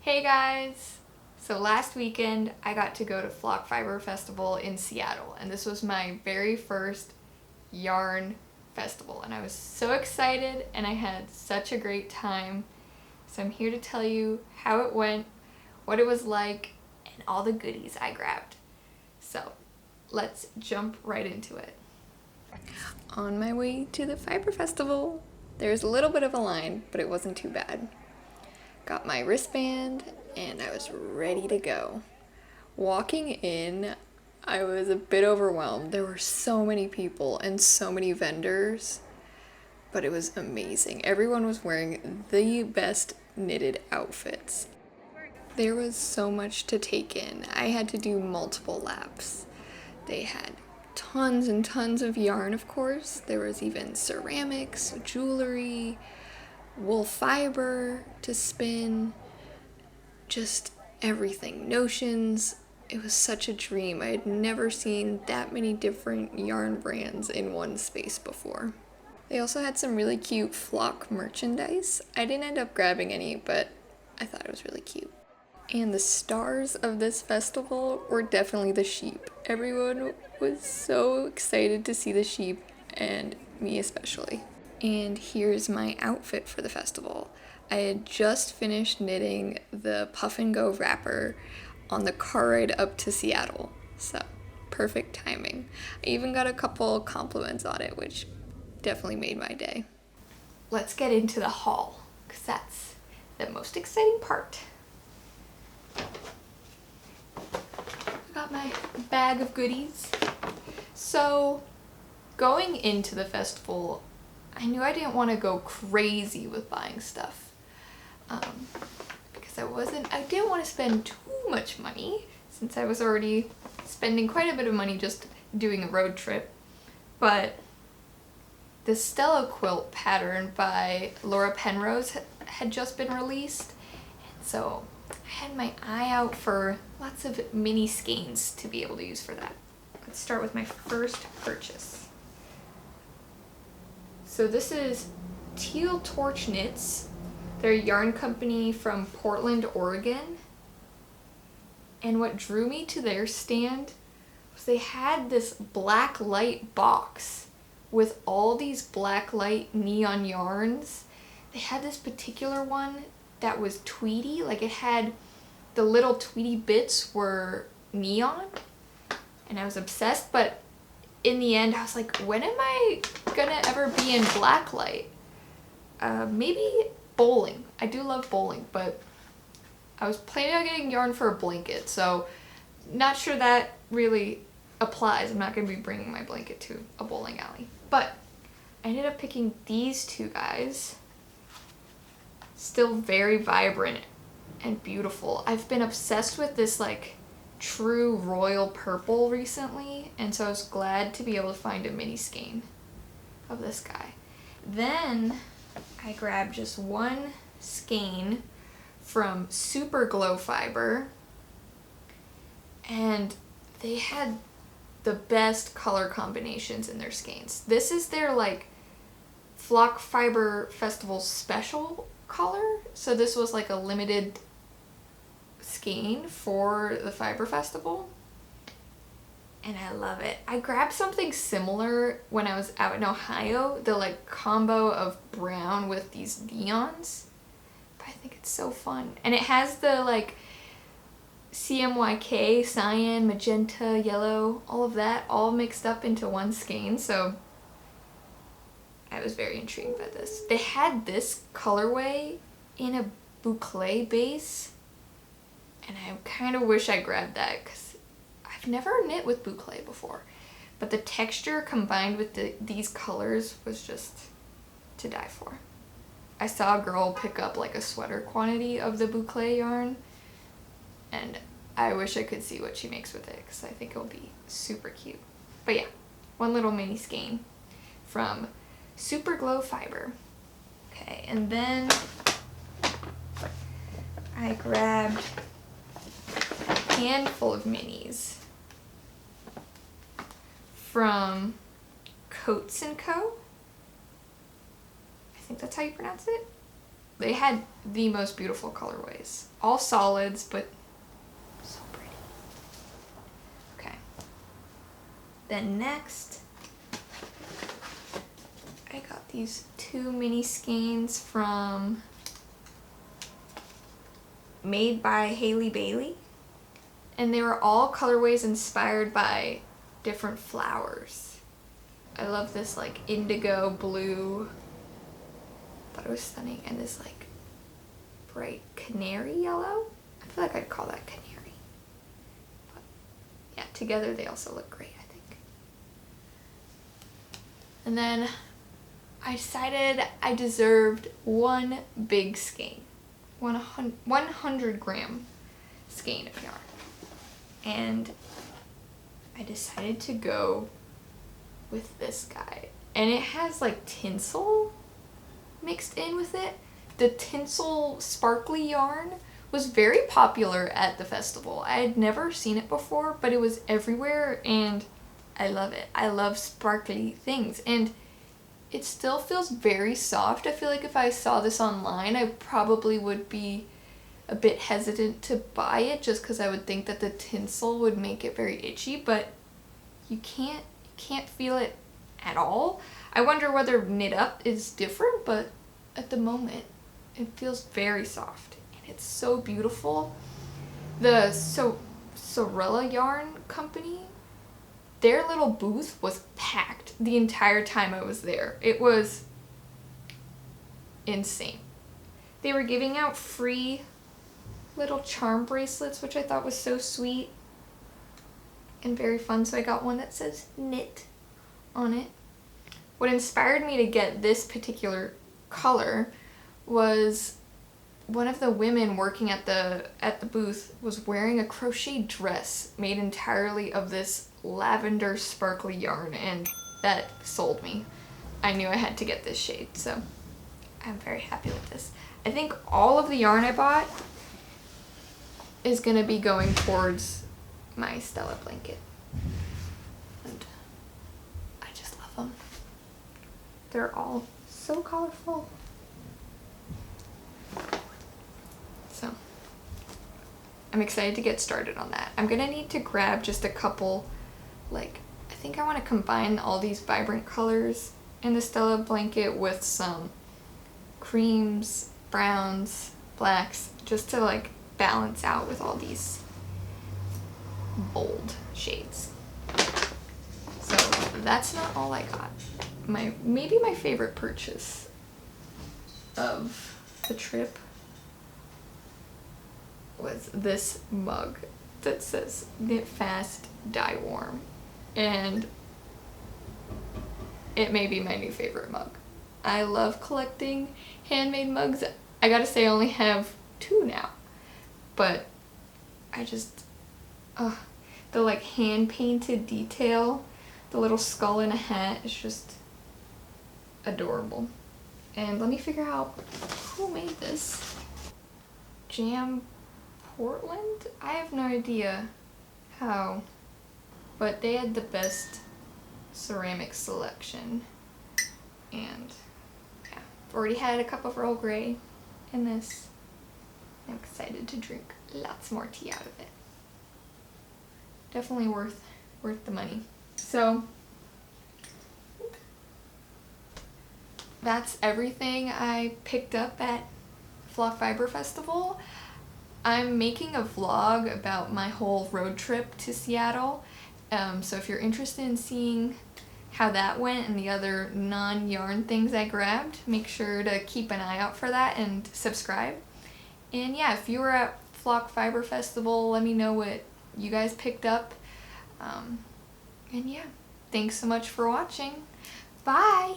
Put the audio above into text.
Hey guys! So last weekend I got to go to Flock Fiber Festival in Seattle, and this was my very first yarn festival, and I was so excited and I had such a great time. So I'm here to tell you how it went, what it was like, and all the goodies I grabbed. So let's jump right into it. On my way to the Fiber Festival, there was a little bit of a line, but it wasn't too bad. Got my wristband, and I was ready to go. Walking in, I was a bit overwhelmed. There were so many people and so many vendors, but it was amazing. Everyone was wearing the best knitted outfits. There was so much to take in. I had to do multiple laps. They had tons and tons of yarn, of course. There was even ceramics, jewelry, wool fiber to spin, just everything. Notions. It was such a dream. I had never seen that many different yarn brands in one space before. They also had some really cute flock merchandise. I didn't end up grabbing any, but I thought it was really cute. And the stars of this festival were definitely the sheep. Everyone was so excited to see the sheep, and me especially. And here's my outfit for the festival. I had just finished knitting the Puff and Go wrapper on the car ride up to Seattle, so perfect timing. I even got a couple compliments on it, which definitely made my day. Let's get into the haul, because that's the most exciting part. I got my bag of goodies. So, going into the festival, I knew I didn't want to go crazy with buying stuff because I didn't want to spend too much money since I was already spending quite a bit of money just doing a road trip. But the Stella quilt pattern by Laura Penrose had just been released, and so I had my eye out for lots of mini skeins to be able to use for that. Let's start with my first purchase. So this is Teal Torch Knits. They're a yarn company from Portland, Oregon. And what drew me to their stand was they had this black light box with all these black light neon yarns. They had this particular one that was tweedy, like it had the little tweedy bits were neon, and I was obsessed, but in the end I was like, when am I gonna ever be in black light? Maybe bowling. I do love bowling, but I was planning on getting yarn for a blanket, so not sure that really applies. I'm not gonna be bringing my blanket to a bowling alley. But I ended up picking these two guys. Still very vibrant and beautiful. I've been obsessed with this like true royal purple recently, and so I was glad to be able to find a mini skein of this guy. Then I grabbed just one skein from Super Glow Fiber, and they had the best color combinations in their skeins. This is their like Flock Fiber Festival special color, so this was like a limited skein for the Fiber Festival, and I love it. I grabbed something similar when I was out in Ohio, the like combo of brown with these neons, but I think it's so fun. And it has the like CMYK, cyan, magenta, yellow, all of that all mixed up into one skein, so I was very intrigued by this. They had this colorway in a boucle base, and I kind of wish I grabbed that because I've never knit with boucle before. But the texture combined with these colors was just to die for. I saw a girl pick up like a sweater quantity of the boucle yarn, and I wish I could see what she makes with it because I think it'll be super cute. But yeah, one little mini skein from Super Glow Fiber. Okay, and then I grabbed a handful of minis from Coats & Co. I think that's how you pronounce it. They had the most beautiful colorways. All solids, but so pretty. Okay. Then next, I got these 2 mini skeins from Made by Hailey Bailey. And they were all colorways inspired by different flowers. I love this like indigo blue. Thought it was stunning. And this like bright canary yellow. I feel like I'd call that canary. But yeah, together they also look great, I think. And then I decided I deserved one big skein. 100 gram skein of yarn. And I decided to go with this guy. And it has like tinsel mixed in with it. The tinsel sparkly yarn was very popular at the festival. I had never seen it before, but it was everywhere and I love it. I love sparkly things and it still feels very soft. I feel like if I saw this online, I probably would be a bit hesitant to buy it just because I would think that the tinsel would make it very itchy, but you can't feel it at all. I wonder whether knit up is different, but at the moment it feels very soft and it's so beautiful. The Sorella Yarn Company, their little booth was packed the entire time I was there. It was insane. They were giving out free little charm bracelets, which I thought was so sweet and very fun. So I got one that says knit on it. What inspired me to get this particular color was one of the women working at the booth was wearing a crochet dress made entirely of this lavender sparkly yarn, and that sold me. I knew I had to get this shade, so I'm very happy with this. I think all of the yarn I bought is gonna be going towards my Stella blanket. And I just love them. They're all so colorful. So I'm excited to get started on that. I'm gonna need to grab just a couple, like, I think I want to combine all these vibrant colors in the Stella blanket with some creams, browns, blacks, just to like balance out with all these bold shades. So that's not all I got. Maybe my favorite purchase of the trip was this mug that says knit fast, dye warm, and it may be my new favorite mug. I love collecting handmade mugs. I gotta say I only have 2 now, but I just the like hand painted detail, the little skull in a hat is just adorable. And let me figure out who made this. Jam Portland? I have no idea how, but they had the best ceramic selection. And yeah, I've already had a cup of Earl Grey in this. I'm excited to drink lots more tea out of it. Definitely worth the money. So that's everything I picked up at Flock Fiber Festival. I'm making a vlog about my whole road trip to Seattle. So if you're interested in seeing how that went and the other non-yarn things I grabbed, make sure to keep an eye out for that and subscribe. And yeah, if you were at Flock Fiber Festival, let me know what you guys picked up. And yeah, thanks so much for watching. Bye!